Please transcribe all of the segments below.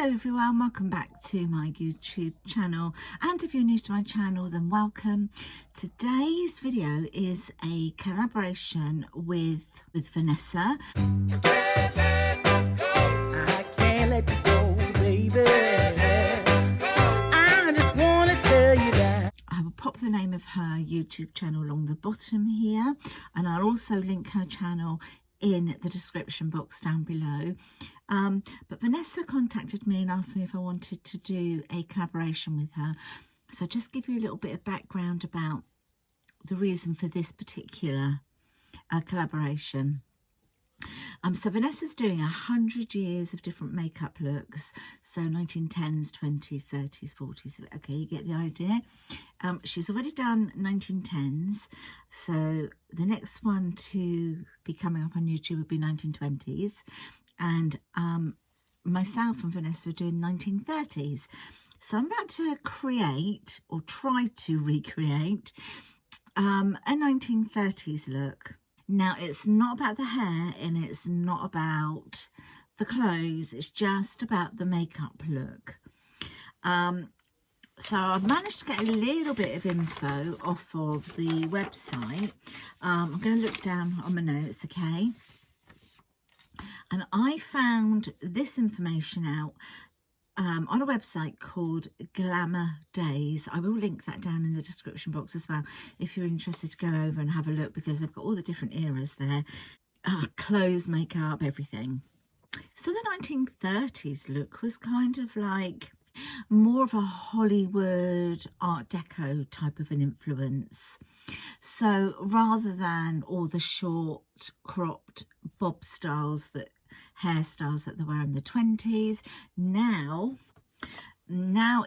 Hello everyone, welcome back to my YouTube channel, and if you're new to my channel then welcome. Today's video is a collaboration with Vanessa. I can't let you go, baby. I just want to tell you that. I will pop the name of her YouTube channel along the bottom here, and I'll also link her channel in the description box down below. But Vanessa contacted me and asked me if I wanted to do a collaboration with her. So just give you a little bit of background about the reason for this particular collaboration. So Vanessa's doing 100 years of different makeup looks, so 1910s, 20s, 30s, 40s. Okay, you get the idea. She's already done 1910s, so the next one to be coming up on YouTube would be 1920s, and myself and Vanessa are doing 1930s. So I'm about to create, or try to recreate, a 1930s look. Now, it's not about the hair and it's not about the clothes, it's just about the makeup look. So I've managed to get a little bit of info off of the website. I'm going to look down on my notes, okay? And I found this information out on a website called Glamour Days. I will link that down in the description box as well if you're interested to go over and have a look, because they've got all the different eras there. Clothes, makeup, everything. So the 1930s look was kind of like more of a Hollywood Art Deco type of an influence. So rather than all the short cropped bob styles, that hairstyles that they were in the 20s, now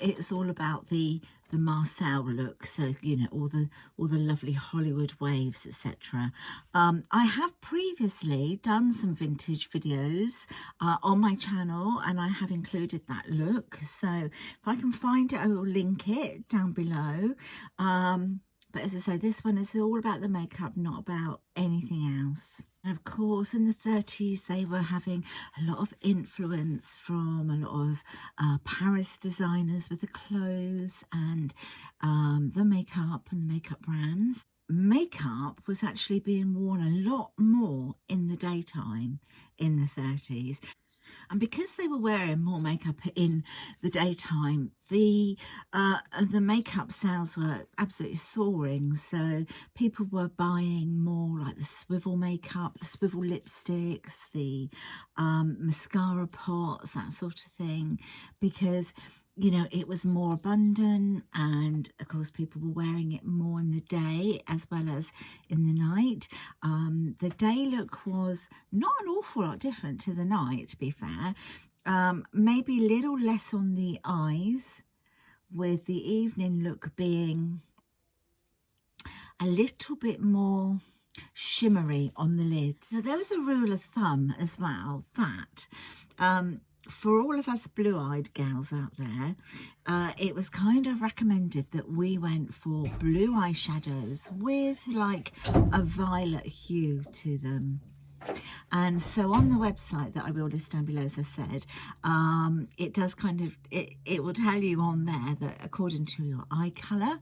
it's all about the Marcel look. So, you know, all the lovely Hollywood waves, etc. I have previously done some vintage videos on my channel, and I have included that look. So if I can find it, I will link it down below. But as I say, this one is all about the makeup, not about anything else. And of course, in the 30s, they were having a lot of influence from a lot of Paris designers with the clothes and the makeup and the makeup brands. Makeup was actually being worn a lot more in the daytime in the 30s. And because they were wearing more makeup in the daytime, the makeup sales were absolutely soaring. So people were buying more like the swivel makeup, the swivel lipsticks, the mascara pots, that sort of thing, because, you know, it was more abundant, and of course people were wearing it more in the day as well as in the night. The day look was not an awful lot different to the night, to be fair. Maybe a little less on the eyes, with the evening look being a little bit more shimmery on the lids. Now, there was a rule of thumb as well that for all of us blue-eyed gals out there, it was kind of recommended that we went for blue eyeshadows with like a violet hue to them. And so on the website that I will list down below, as I said, it does kind of, it will tell you on there that according to your eye colour,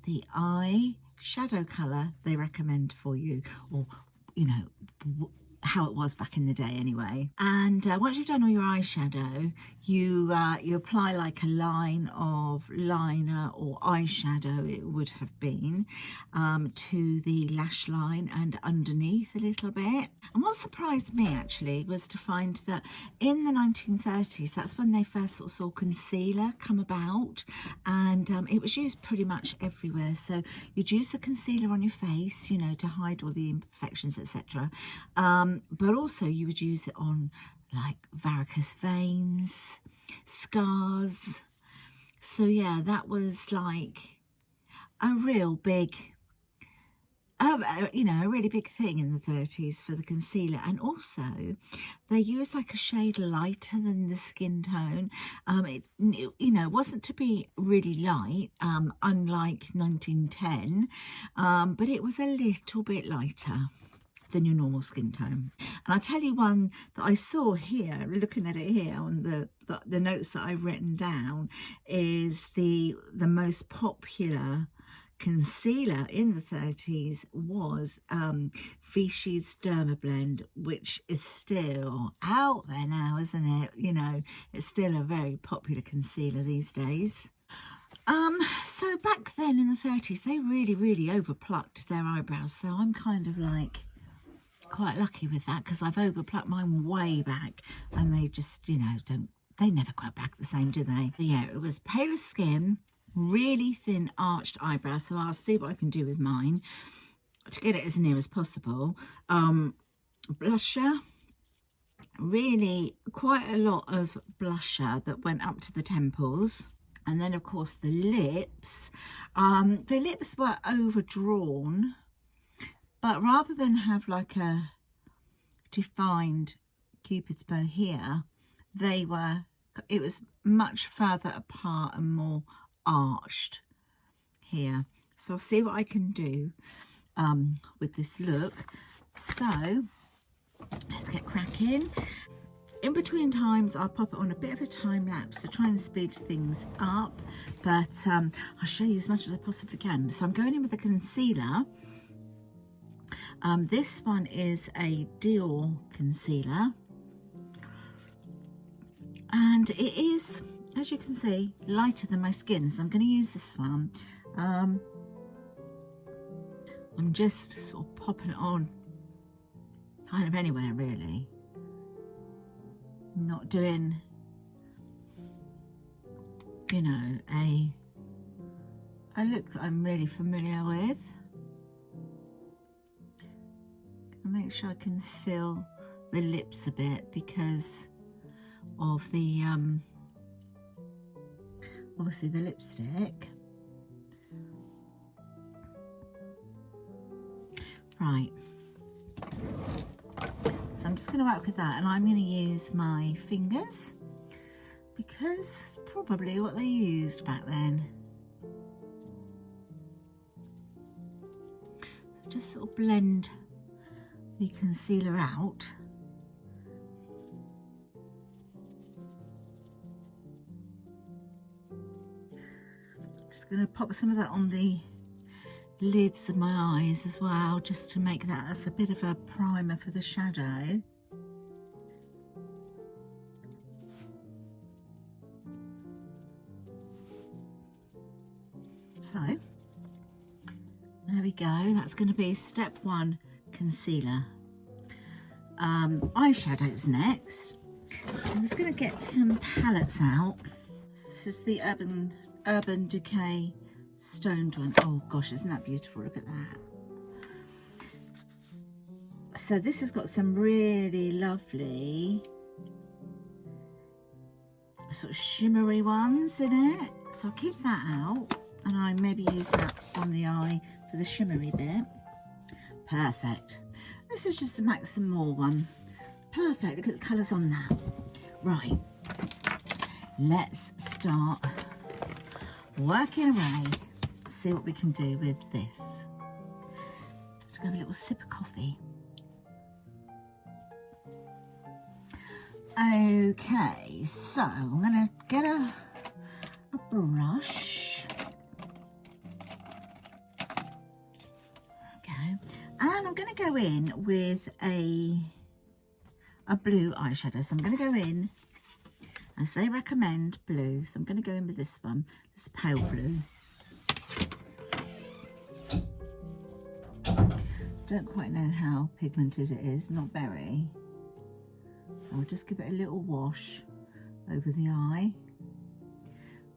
the eye shadow colour they recommend for you, or, you know, how it was back in the day anyway. And once you've done all your eyeshadow, you apply like a line of liner or eyeshadow, it would have been, to the lash line and underneath a little bit. And what surprised me actually was to find that in the 1930s, that's when they first sort of saw concealer come about, and it was used pretty much everywhere. So you'd use the concealer on your face, you know, to hide all the imperfections, etc. But also you would use it on like varicose veins, scars. So yeah, that was like a real big, you know, a really big thing in the 30s for the concealer. And also they used like a shade lighter than the skin tone. It, you know, wasn't to be really light, unlike 1910, but it was a little bit lighter. than your normal skin tone. And I'll tell you one that I saw here, looking at it here on the notes that I've written down, is the most popular concealer in the 30s was Vichy's Derma Blend, which is still out there now, isn't it? You know, it's still a very popular concealer these days. So back then in the 30s, they really overplucked their eyebrows. So I'm kind of like quite lucky with that, because I've overplucked mine way back, and they just, you know, they never grow back the same, do they? But yeah, it was paler skin, really thin arched eyebrows. So I'll see what I can do with mine to get it as near as possible. Blusher, really quite a lot of blusher that went up to the temples. And then, of course, the lips. The lips were overdrawn, but rather than have like a defined Cupid's bow here, it was much further apart and more arched here. So I'll see what I can do with this look. So let's get cracking. In between times, I'll pop it on a bit of a time lapse to try and speed things up, but I'll show you as much as I possibly can. So I'm going in with a concealer. This one is a Dior concealer, and it is, as you can see, lighter than my skin, so I'm going to use this one. I'm just sort of popping it on kind of anywhere, really. Not doing, you know, a look that I'm really familiar with. Make sure I conceal the lips a bit because of the obviously the lipstick. Right, so I'm just going to work with that, and I'm going to use my fingers because that's probably what they used back then. So just sort of blend the concealer out. I'm just going to pop some of that on the lids of my eyes as well, just to make that as a bit of a primer for the shadow. So there we go, that's going to be step one, concealer. Eyeshadows next. So I'm just going to get some palettes out. This is the Urban Decay Stoned one. Oh gosh, isn't that beautiful? Look at that. So this has got some really lovely sort of shimmery ones in it. So I'll keep that out, and I maybe use that on the eye for the shimmery bit. Perfect. This is just the Maxim Moore one. Perfect. Look at the colours on that. Right. Let's start working away. See what we can do with this. Just have a little sip of coffee. Okay, so I'm going to get a brush. Okay, and I'm going to go in with a blue eyeshadow. So I'm going to go in, as they recommend, blue. So I'm going to go in with this one, this pale blue. Don't quite know how pigmented it is, not very. So I'll just give it a little wash over the eye.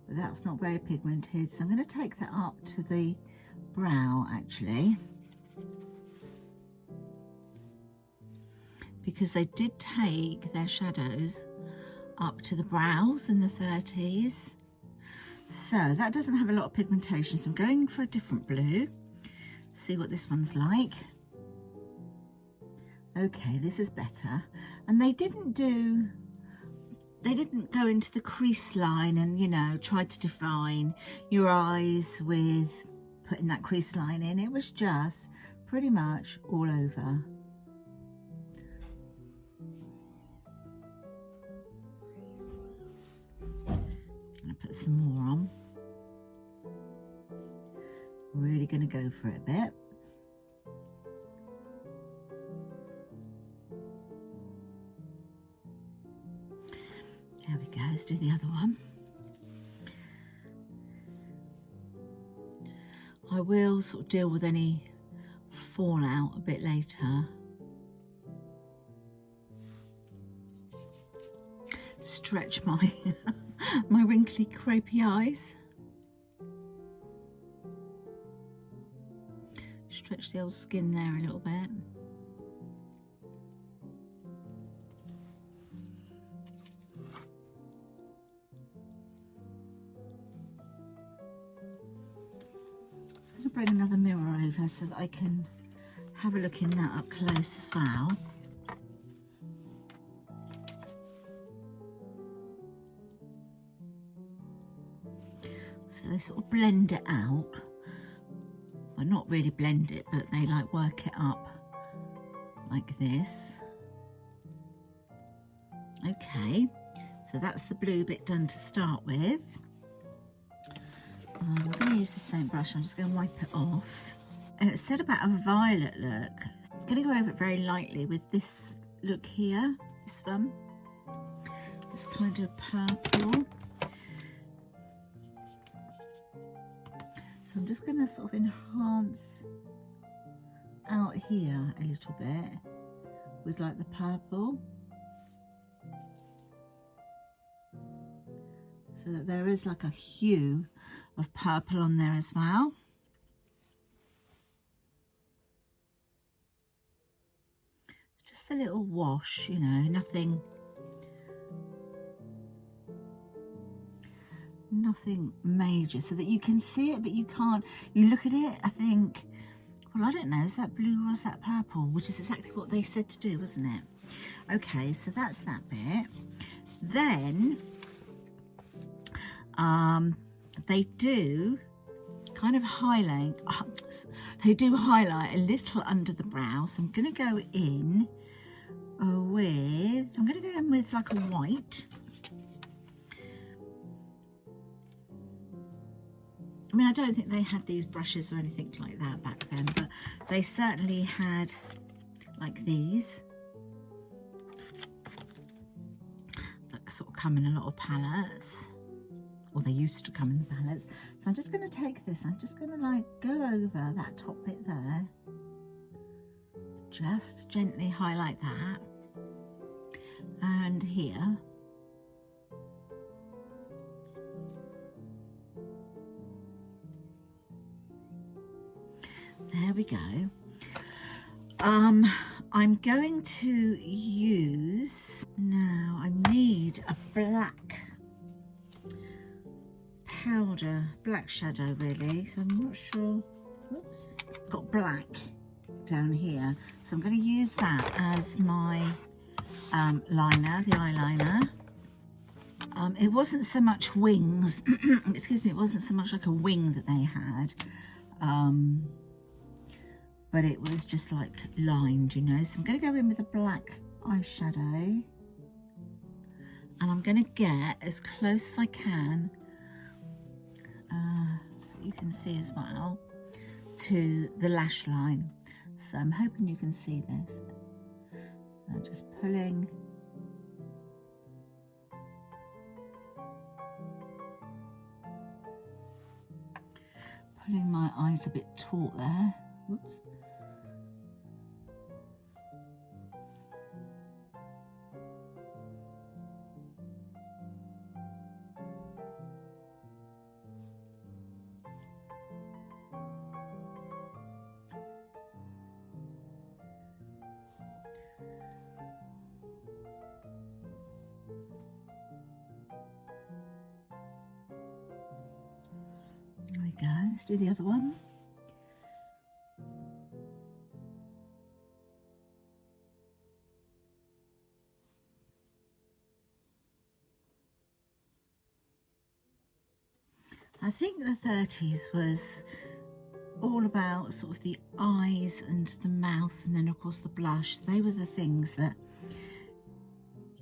But that's not very pigmented, so I'm going to take that up to the brow actually. Because they did take their shadows up to the brows in the 30s. So that doesn't have a lot of pigmentation, so I'm going for a different blue. See what this one's like. Okay, this is better. And they didn't go into the crease line and, you know, try to define your eyes with putting that crease line in. It was just pretty much all over. put some more on. Really going to go for it a bit. There we go, let's do the other one. I will sort of deal with any fallout a bit later. Stretch my my wrinkly crepey eyes. Stretch the old skin there a little bit. Just going to bring another mirror over so that I can have a look in that up close as well. So they sort of blend it out. Well, not really blend it, but they like work it up like this. Okay, so that's the blue bit done to start with. I'm going to use the same brush. I'm just going to wipe it off. And it said about a violet look. I'm going to go over it very lightly with this look here, this one. This kind of purple. So I'm just going to sort of enhance out here a little bit with like the purple. So that there is like a hue of purple on there as well. Just a little wash, you know, nothing major, so that you can see it but you can't. You look at it, I think, well, I don't know, is that blue or is that purple? Which is exactly what they said to do, wasn't it? Okay, so that's that bit. Then they do kind of highlight, they do highlight a little under the brow. So I'm going to go in with like a white. I mean, I don't think they had these brushes or anything like that back then, but they certainly had like these that sort of come in a lot of palettes. Or they used to come in the palettes. So I'm just going to take this, I'm just going to like go over that top bit there. Just gently highlight that. And here. There we go. I'm going to use, now I need a black powder, black shadow really, so I'm not sure. Oops, got black down here, so I'm going to use that as my liner, the eyeliner. It wasn't so much wings, excuse me, it wasn't so much like a wing that they had, but it was just like lined, you know. So I'm going to go in with a black eyeshadow, and I'm going to get as close as I can, so you can see as well, to the lash line. So I'm hoping you can see this. I'm just pulling my eyes a bit taut there. Whoops. There we go, let's do the other one. I think the 30s was all about sort of the eyes and the mouth, and then of course the blush. They were the things that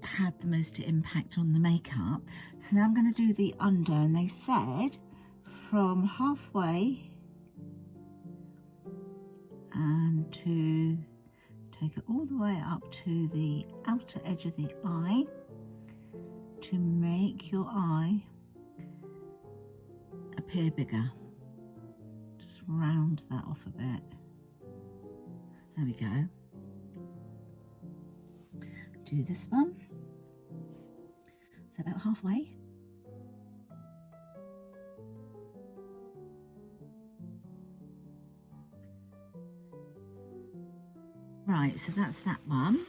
had the most impact on the makeup. So now I'm going to do the under, and they said from halfway and to take it all the way up to the outer edge of the eye to make your eye appear bigger. Just round that off a bit. There we go. Do this one. So about halfway. Right, so that's that one.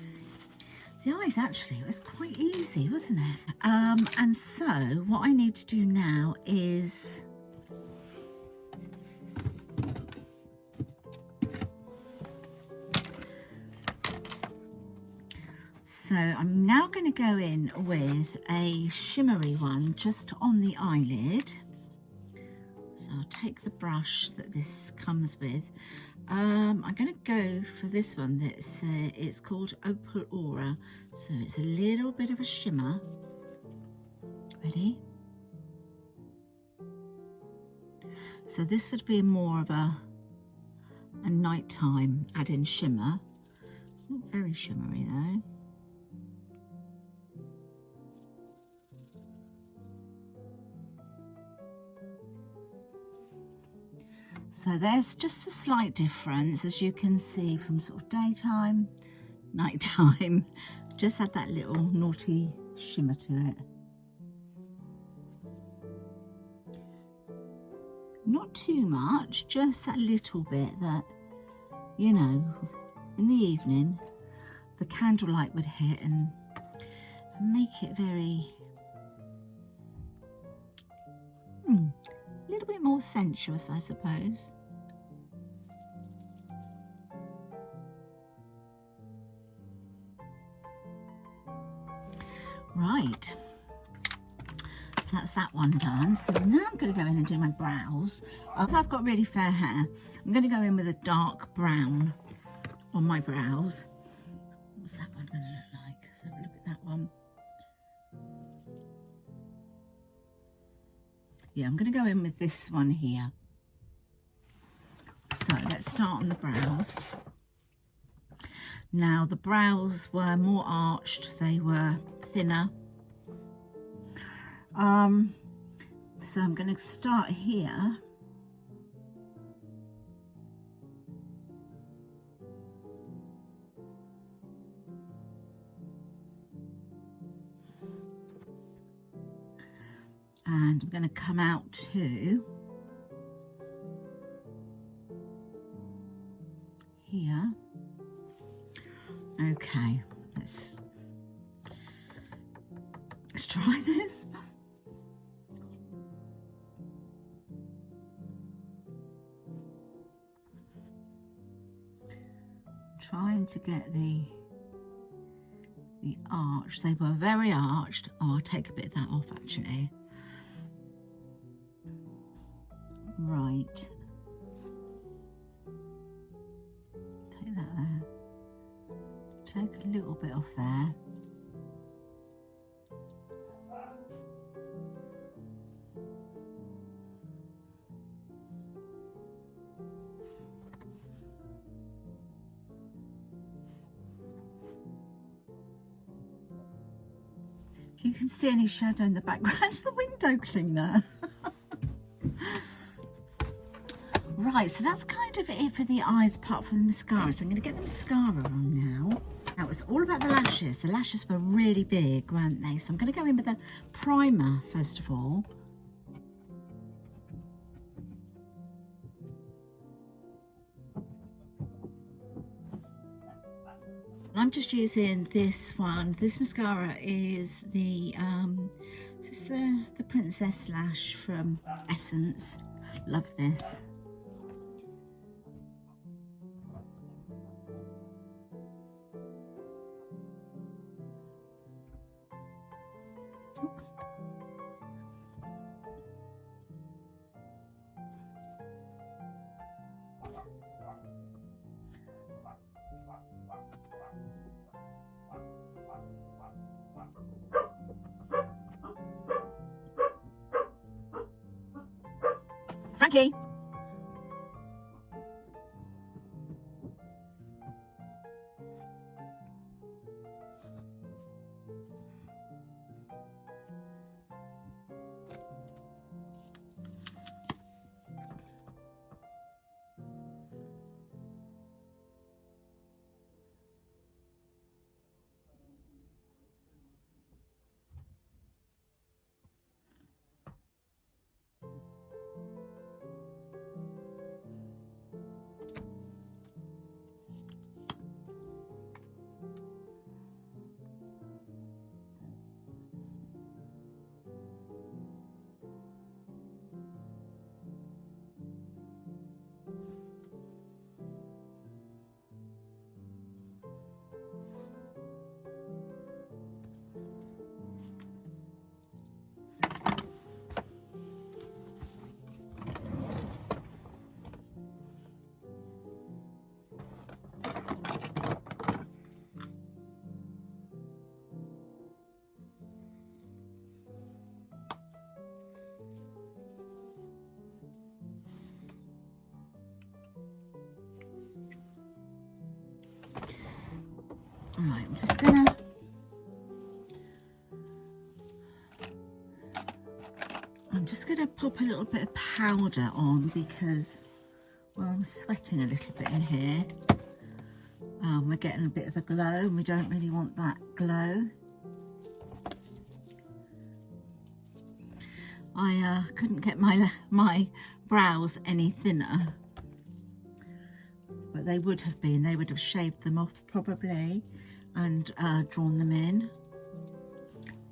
The eyes actually was quite easy, wasn't it? And so what I need to do now is I'm now going to go in with a shimmery one just on the eyelid. So I'll take the brush that this comes with. I'm going to go for this one that's it's called Opal Aura. So it's a little bit of a shimmer. Ready? So this would be more of a nighttime add-in shimmer. It's not very shimmery though. So there's just a slight difference, as you can see, from sort of daytime, nighttime. Just add that little naughty shimmer to it. Not too much, just that little bit that, you know, in the evening, the candlelight would hit and make it very, a little bit more sensuous, I suppose. Right, so that's that one done. So now I'm going to go in and do my brows. Because I've got really fair hair, I'm going to go in with a dark brown on my brows. What's that one going to look like? Let's have a look at that one. Yeah, I'm going to go in with this one here. So let's start on the brows. Now the brows were more arched, they were thinner. So I'm going to start here. And I'm going to come out to here. Okay, let's try this. Trying to get the arch. They were very arched. Oh, I'll take a bit of that off actually. Right. Take that there. Take a little bit off there. If you can see any shadow in the background, it's the window cleaner. Right, so that's kind of it for the eyes apart from the mascara. So I'm going to get the mascara on now. Now it's all about the lashes. The lashes were really big, weren't they? So I'm going to go in with a primer first of all. I'm just using this one. This mascara is the this is the Princess Lash from Essence. Love this. Frankie. All right, I'm just gonna pop a little bit of powder on because, well, I'm sweating a little bit in here. We're getting a bit of a glow and we don't really want that glow. I couldn't get my brows any thinner, but they would have been. They would have shaved them off probably and drawn them in.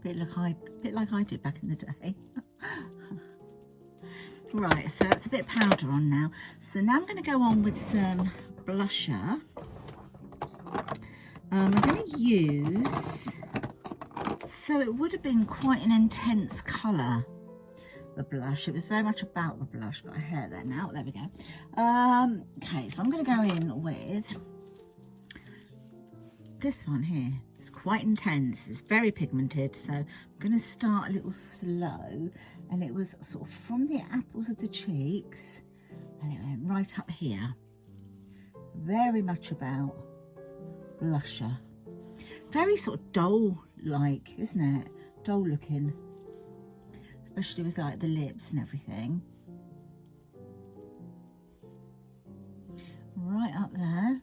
Bit like I did back in the day. Right, so that's a bit of powder on now. So now I'm going to go on with some blusher. I'm going to use, so it would have been quite an intense colour, the blush. It was very much about the blush. Got a hair there now. There we go. Okay, so I'm going to go in with this one here. It's quite intense. It's very pigmented. So I'm going to start a little slow. And it was sort of from the apples of the cheeks. And it went right up here. Very much about blusher. Very sort of doll-like, isn't it? Doll-looking. Especially with like the lips and everything. Right up there.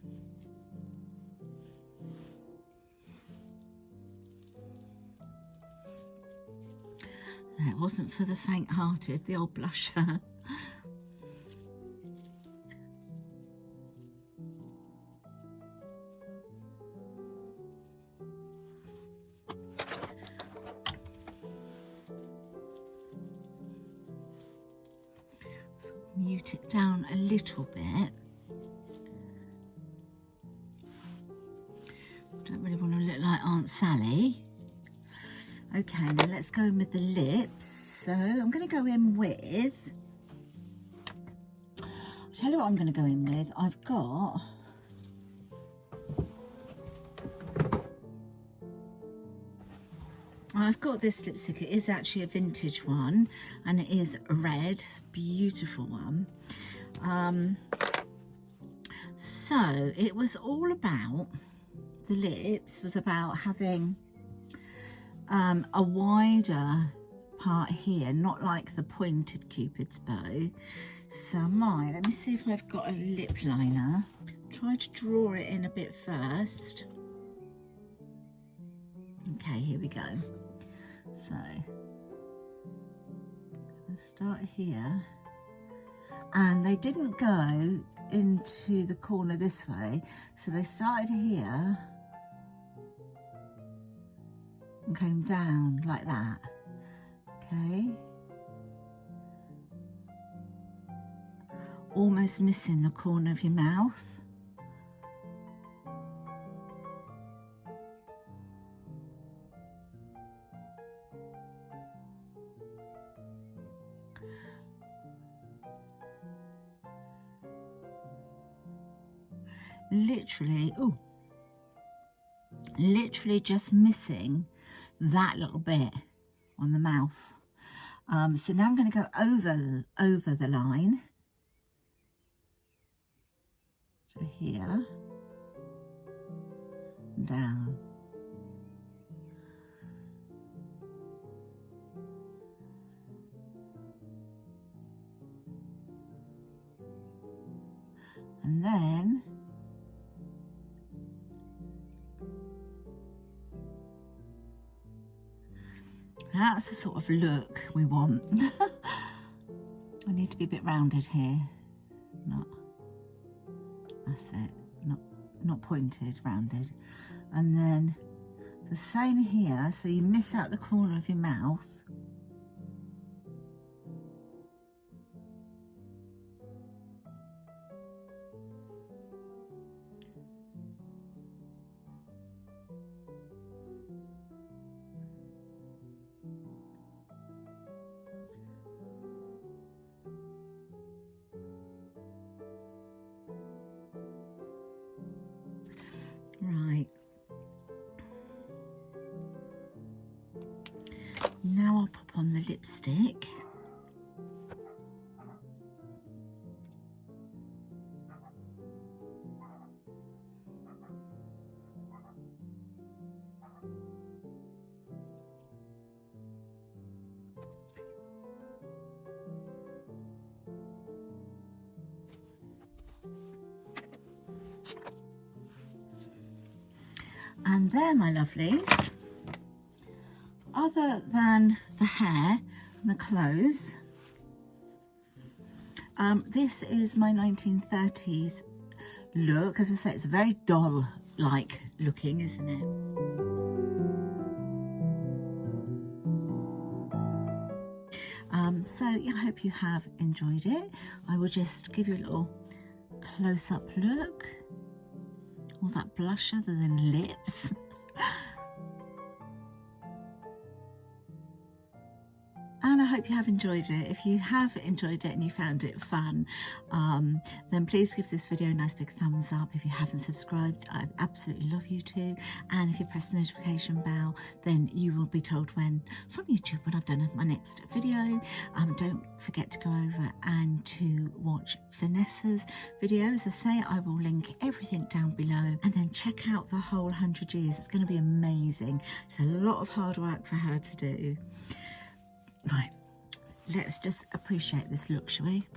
It wasn't for the faint-hearted, the old blusher. So mute it down a little bit. Don't really want to look like Aunt Sally. Okay, now let's go in with the lips. So I'm going to go in with, I'll tell you what I'm going to go in with. I've got this lipstick. It is actually a vintage one and it is red. It's a beautiful one. So it was all about, the lips was about having a wider part here, not like the pointed Cupid's bow. So let me see if I've got a lip liner. Try to draw it in a bit first. Okay, here we go. So let's start here. And they didn't go into the corner this way, so they started here and came down like that. Okay, almost missing the corner of your mouth. Literally just missing that little bit on the mouth. So now I'm going to go over the line to here and down. And then that's the sort of look we want. I need to be a bit rounded here. That's it. Not pointed, rounded. And then the same here, so you miss out the corner of your mouth. Right. Now I'll pop on the lipstick. And there, my lovelies, other than the hair and the clothes, this is my 1930s look. As I say, it's very doll-like looking, isn't it? So yeah, I hope you have enjoyed it. I will just give you a little close-up look. All that blush other than lips. And I hope you have enjoyed it. If you have enjoyed it and you found it fun, then please give this video a nice big thumbs up. If you haven't subscribed, I absolutely love you to. And if you press the notification bell, then you will be told from YouTube when I've done my next video. Don't forget to go over and to watch Vanessa's video. As I say, I will link everything down below, and then check out the whole 100 years. It's going to be amazing. It's a lot of hard work for her to do. Right, let's just appreciate this look, shall we?